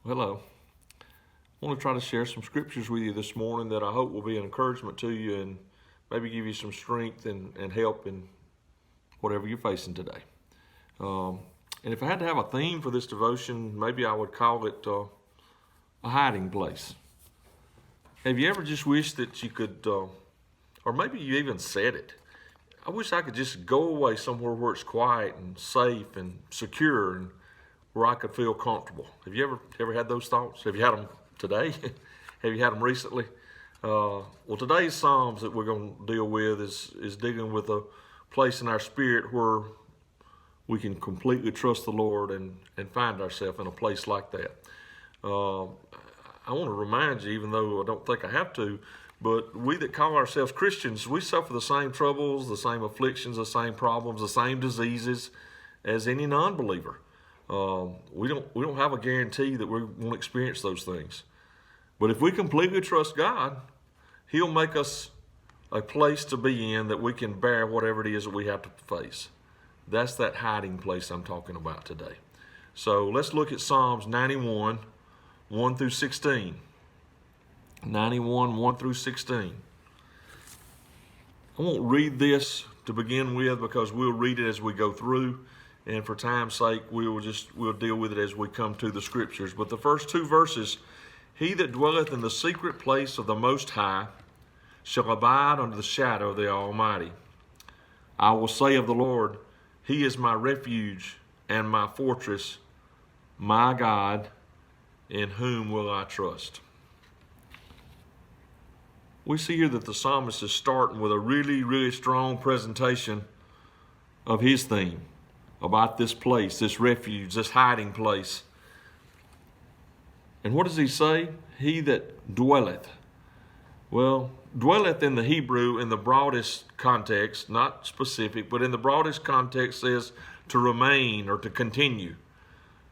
Hello. I want to try to share some scriptures with you this morning that I hope will be an encouragement to you and maybe give you some strength and help in whatever you're facing today. And if I had to have a theme for this devotion, maybe I would call it a hiding place. Have you ever just wished that you could, or maybe you even said it, I wish I could just go away somewhere where it's quiet and safe and secure and where I could feel comfortable. Have you ever had those thoughts? Have you had them today? Have you had them recently? Well, today's Psalms that we're going to deal with is dealing with a place in our spirit where we can completely trust the Lord and find ourselves in a place like that. I want to remind you, even though I don't think I have to, but we that call ourselves Christians, we suffer the same troubles, the same afflictions, the same problems, the same diseases as any non-believer. We don't have a guarantee that we won't experience those things. But if we completely trust God, He'll make us a place to be in that we can bear whatever it is that we have to face. That's that hiding place I'm talking about today. So let's look at Psalms 91, 1 through 16. 91, 1 through 16. I won't read this to begin with because we'll read it as we go through. And for time's sake, we'll deal with it as we come to the scriptures. But the first two verses, he that dwelleth in the secret place of the Most High shall abide under the shadow of the Almighty. I will say of the Lord, He is my refuge and my fortress, my God, in whom will I trust. We see here that the psalmist is starting with a really, really strong presentation of his theme about this place, this refuge, this hiding place. And what does he say? He that dwelleth. Well, dwelleth in the Hebrew in the broadest context, not specific, but in the broadest context says to remain or to continue.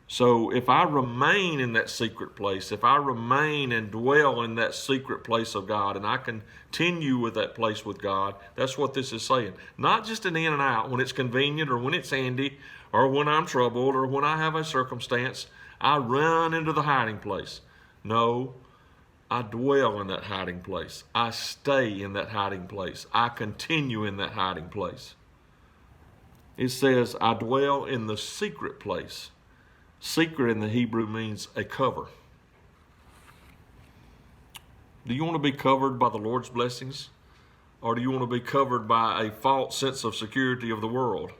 So if I remain in that secret place, if I remain and dwell in that secret place of God, and I continue with that place with God, that's what this is saying. Not just an in and out when it's convenient or when it's handy or when I'm troubled or when I have a circumstance, I run into the hiding place. No, I dwell in that hiding place. I stay in that hiding place. I continue in that hiding place. It says, I dwell in the secret place. Secret in the Hebrew means a cover. Do you want to be covered by the Lord's blessings? Or do you want to be covered by a false sense of security of the world?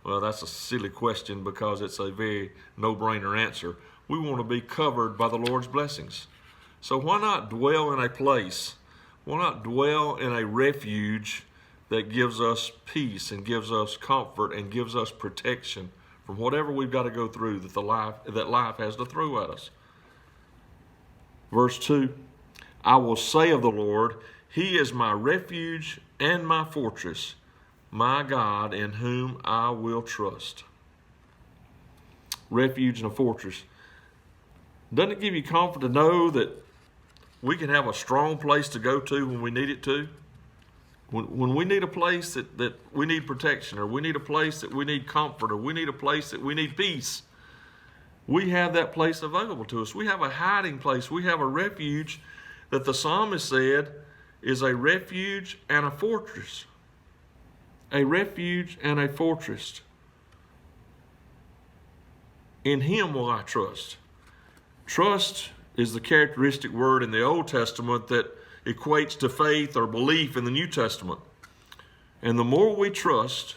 Well, that's a silly question because it's a very no-brainer answer. We want to be covered by the Lord's blessings. So why not dwell in a place? Why not dwell in a refuge that gives us peace and gives us comfort and gives us protection from whatever we've got to go through that life has to throw at us? Verse 2, I will say of the Lord, He is my refuge and my fortress, my God in whom I will trust. Refuge and a fortress. Doesn't it give you comfort to know that we can have a strong place to go to when we need it to? When we need a place that we need protection, or we need a place that we need comfort, or we need a place that we need peace, we have that place available to us. We have a hiding place. We have a refuge that the psalmist said is a refuge and a fortress. A refuge and a fortress. In Him will I trust. Trust is the characteristic word in the Old Testament that equates to faith or belief in the New Testament. And the more we trust,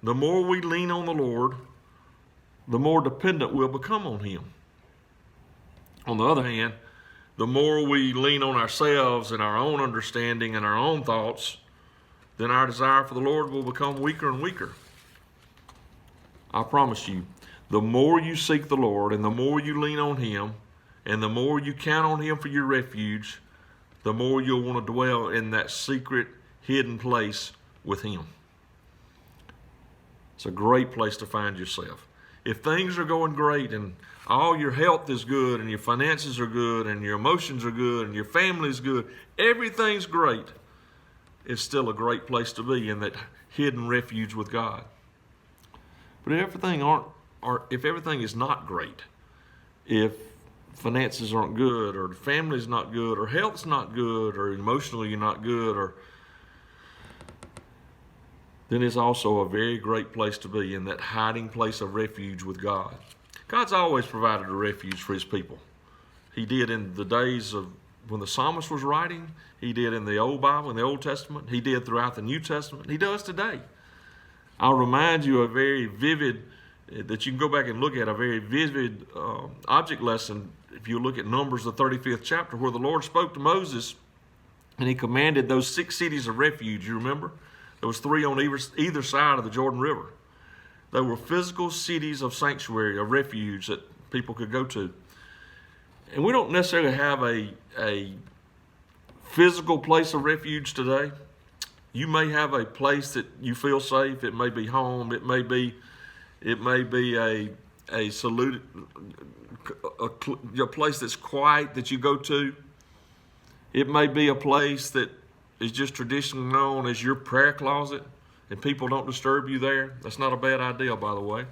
the more we lean on the Lord, the more dependent we'll become on Him. On the other hand, the more we lean on ourselves and our own understanding and our own thoughts, then our desire for the Lord will become weaker and weaker. I promise you, the more you seek the Lord and the more you lean on Him and the more you count on Him for your refuge, the more you'll want to dwell in that secret, hidden place with Him. It's a great place to find yourself. If things are going great and all your health is good and your finances are good and your emotions are good and your family is good, everything's great, it's still a great place to be in that hidden refuge with God. But if everything is not great, if finances aren't good, or the family's not good, or health's not good, or emotionally you're not good, then it's also a very great place to be, in that hiding place of refuge with God. God's always provided a refuge for his people. He did in the days of when the psalmist was writing. He did in the Old Bible, in the Old Testament. He did throughout the New Testament. He does today. I'll remind you a very vivid, that you can go back and look at, a very vivid object lesson. If you look at Numbers, the 35th chapter, where the Lord spoke to Moses and he commanded those 6 cities of refuge. You remember? There was 3 on either side of the Jordan River. They were physical cities of sanctuary, of refuge that people could go to. And we don't necessarily have a physical place of refuge today. You may have a place that you feel safe. It may be home. It may be a place that's quiet that you go to. It may be a place that is just traditionally known as your prayer closet, and people don't disturb you there. That's not a bad idea, by the way.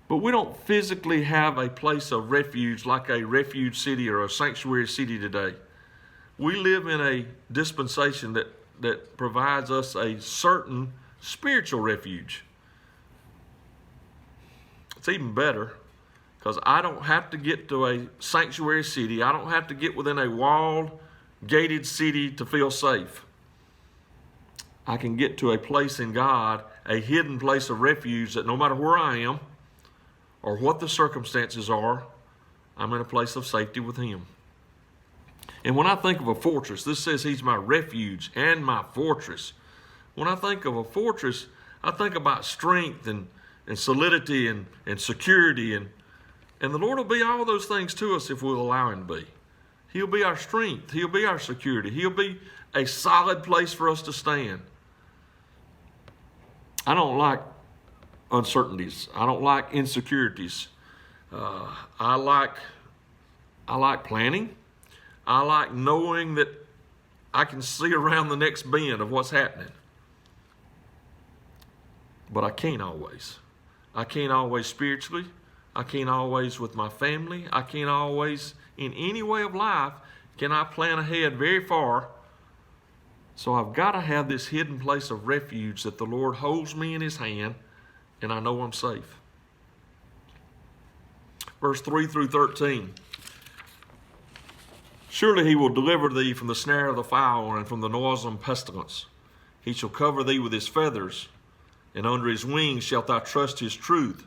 But we don't physically have a place of refuge like a refuge city or a sanctuary city today. We live in a dispensation that provides us a certain spiritual refuge. It's even better, because I don't have to get to a sanctuary city. I don't have to get within a walled, gated city to feel safe. I can get to a place in God, a hidden place of refuge, that no matter where I am or what the circumstances are, I'm in a place of safety with him. And when I think of a fortress, this says he's my refuge and my fortress. When I think of a fortress, I think about strength and solidity and security. And the Lord will be all those things to us if we'll allow him to be. He'll be our strength. He'll be our security. He'll be a solid place for us to stand. I don't like uncertainties. I don't like insecurities. I like planning. I like knowing that I can see around the next bend of what's happening. But I can't always. I can't always spiritually. I can't always with my family. I can't always in any way of life can I plan ahead very far. So I've got to have this hidden place of refuge that the Lord holds me in his hand, and I know I'm safe. Verse 3 through 13. Surely he will deliver thee from the snare of the fowler and from the noisome pestilence. He shall cover thee with his feathers, and under his wings shalt thou trust his truth.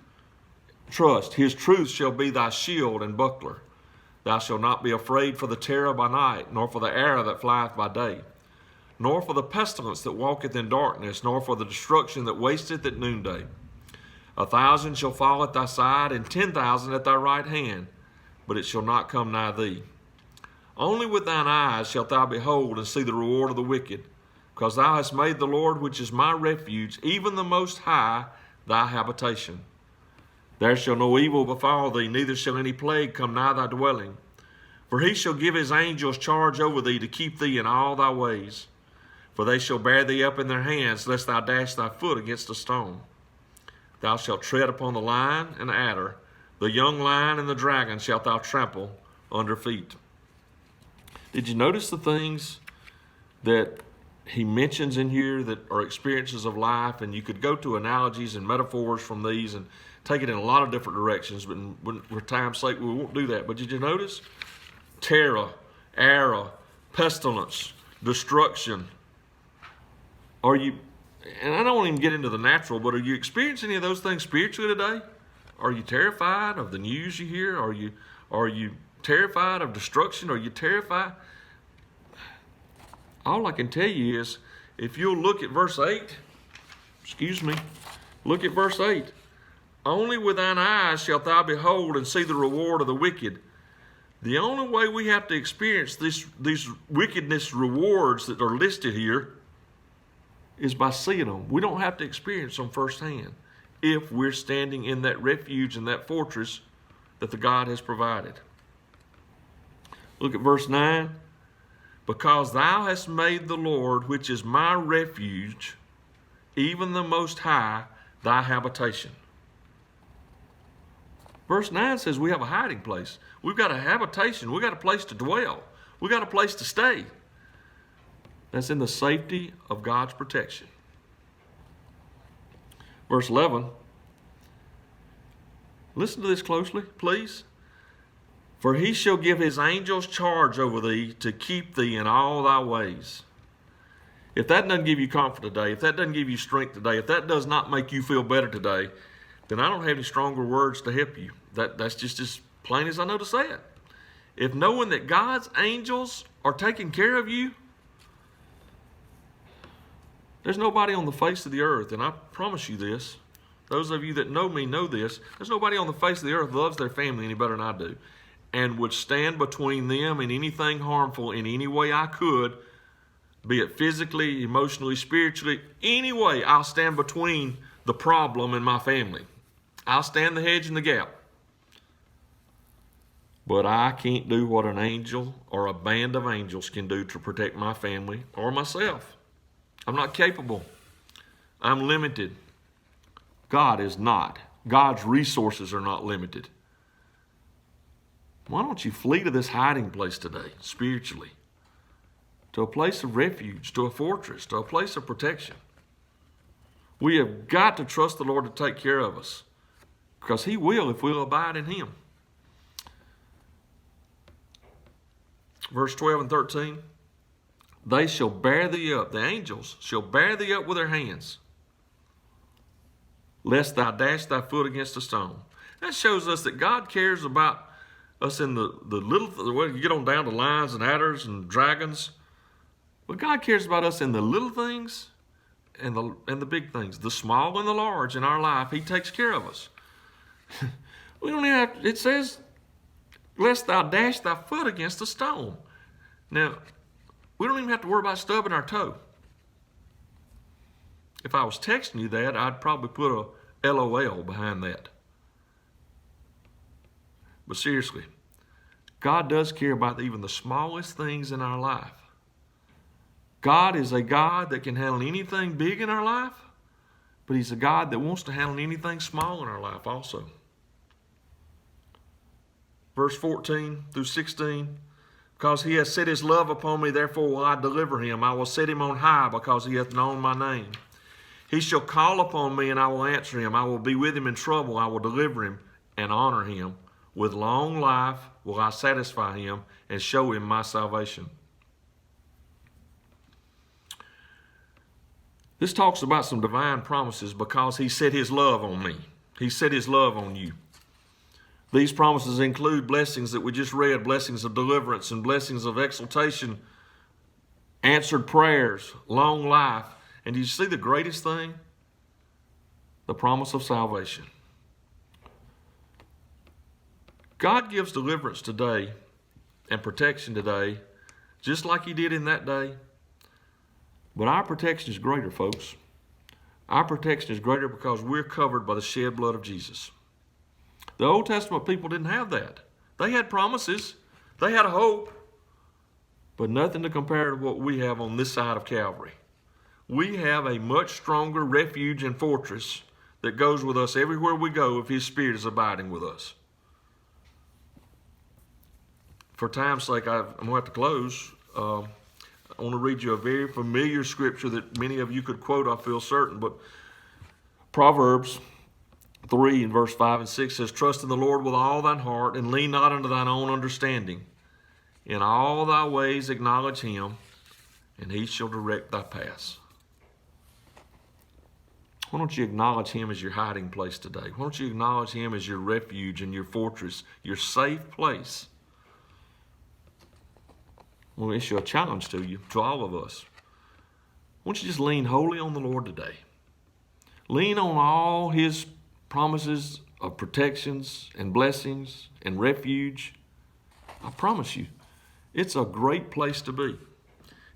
His truth shall be thy shield and buckler. Thou shalt not be afraid for the terror by night, nor for the arrow that flieth by day, nor for the pestilence that walketh in darkness, nor for the destruction that wasteth at noonday. 1,000 shall fall at thy side, and 10,000 at thy right hand, but it shall not come nigh thee. Only with thine eyes shalt thou behold and see the reward of the wicked, because thou hast made the Lord, which is my refuge, even the Most High, thy habitation. There shall no evil befall thee, neither shall any plague come nigh thy dwelling. For he shall give his angels charge over thee to keep thee in all thy ways. For they shall bear thee up in their hands, lest thou dash thy foot against a stone. Thou shalt tread upon the lion and adder, the young lion and the dragon shalt thou trample under feet. Did you notice the things that he mentions in here that are experiences of life? And you could go to analogies and metaphors from these and take it in a lot of different directions, but for time's sake, we won't do that. But did you notice? Terror, arrow, pestilence, destruction. Are you, and I don't want to even get into the natural, but are you experiencing any of those things spiritually today? Are you terrified of the news you hear? Are you terrified of destruction? Are you terrified? All I can tell you is, if you'll look at verse 8, look at verse 8. Only with thine eyes shalt thou behold and see the reward of the wicked. The only way we have to experience these wickedness rewards that are listed here is by seeing them. We don't have to experience them firsthand if we're standing in that refuge and that fortress that the God has provided. Look at verse 9. Because thou hast made the Lord, which is my refuge, even the Most High, thy habitation. Verse 9 says we have a hiding place. We've got a habitation. We've got a place to dwell. We've got a place to stay. That's in the safety of God's protection. Verse 11. Listen to this closely, please. For he shall give his angels charge over thee to keep thee in all thy ways. If that doesn't give you comfort today, if that doesn't give you strength today, if that does not make you feel better today, then I don't have any stronger words to help you. That's just as plain as I know to say it. If knowing that God's angels are taking care of you, there's nobody on the face of the earth, and I promise you this, those of you that know me know this, there's nobody on the face of the earth loves their family any better than I do, and would stand between them and anything harmful in any way I could, be it physically, emotionally, spiritually, any way. I'll stand between the problem and my family. I'll stand the hedge and the gap. But I can't do what an angel or a band of angels can do to protect my family or myself. I'm not capable. I'm limited. God is not. God's resources are not limited. Why don't you flee to this hiding place today, spiritually? To a place of refuge, to a fortress, to a place of protection. We have got to trust the Lord to take care of us, because He will if we'll abide in Him. Verse 12 and 13. They shall bear thee up, the angels shall bear thee up with their hands, lest thou dash thy foot against a stone. That shows us that God cares about us in the little, well, you get on down to lions and adders and dragons, but God cares about us in the little things and the big things, the small and the large in our life. He takes care of us. We don't even have, it says, lest thou dash thy foot against a stone. Now, we don't even have to worry about stubbing our toe. If I was texting you that, I'd probably put a LOL behind that. But seriously, God does care about even the smallest things in our life. God is a God that can handle anything big in our life, but He's a God that wants to handle anything small in our life also. Verse 14 through 16, because He has set His love upon me, therefore will I deliver him. I will set him on high, because he hath known my name. He shall call upon me, and I will answer him. I will be with him in trouble. I will deliver him and honor him. With long life will I satisfy him and show him my salvation. This talks about some divine promises because He set His love on me. He set His love on you. These promises include blessings that we just read, blessings of deliverance and blessings of exaltation, answered prayers, long life. And do you see the greatest thing? The promise of salvation. God gives deliverance today and protection today, just like He did in that day. But our protection is greater, folks. Our protection is greater because we're covered by the shed blood of Jesus. The Old Testament people didn't have that. They had promises. They had a hope. But nothing to compare to what we have on this side of Calvary. We have a much stronger refuge and fortress that goes with us everywhere we go if His Spirit is abiding with us. For time's sake, I'm going to have to close. I want to read you a very familiar scripture that many of you could quote, I feel certain. But Proverbs 3 and verse 5 and 6 says, trust in the Lord with all thine heart, and lean not unto thine own understanding. In all thy ways acknowledge Him, and He shall direct thy paths. Why don't you acknowledge Him as your hiding place today? Why don't you acknowledge Him as your refuge and your fortress, your safe place? I want to issue a challenge to you, to all of us. Why don't you just lean wholly on the Lord today? Lean on all His promises of protections and blessings and refuge. I promise you, it's a great place to be.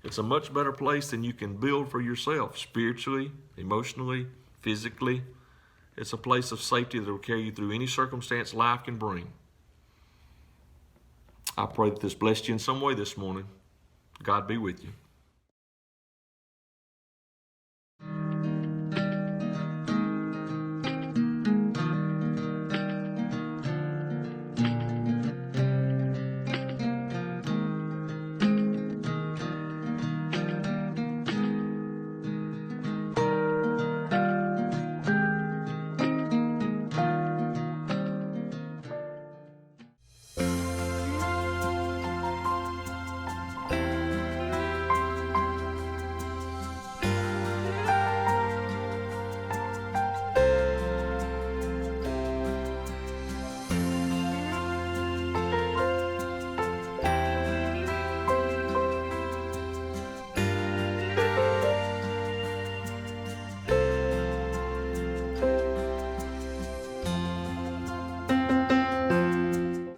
It's a much better place than you can build for yourself, spiritually, emotionally, physically. It's a place of safety that will carry you through any circumstance life can bring. I pray that this blessed you in some way this morning. God be with you.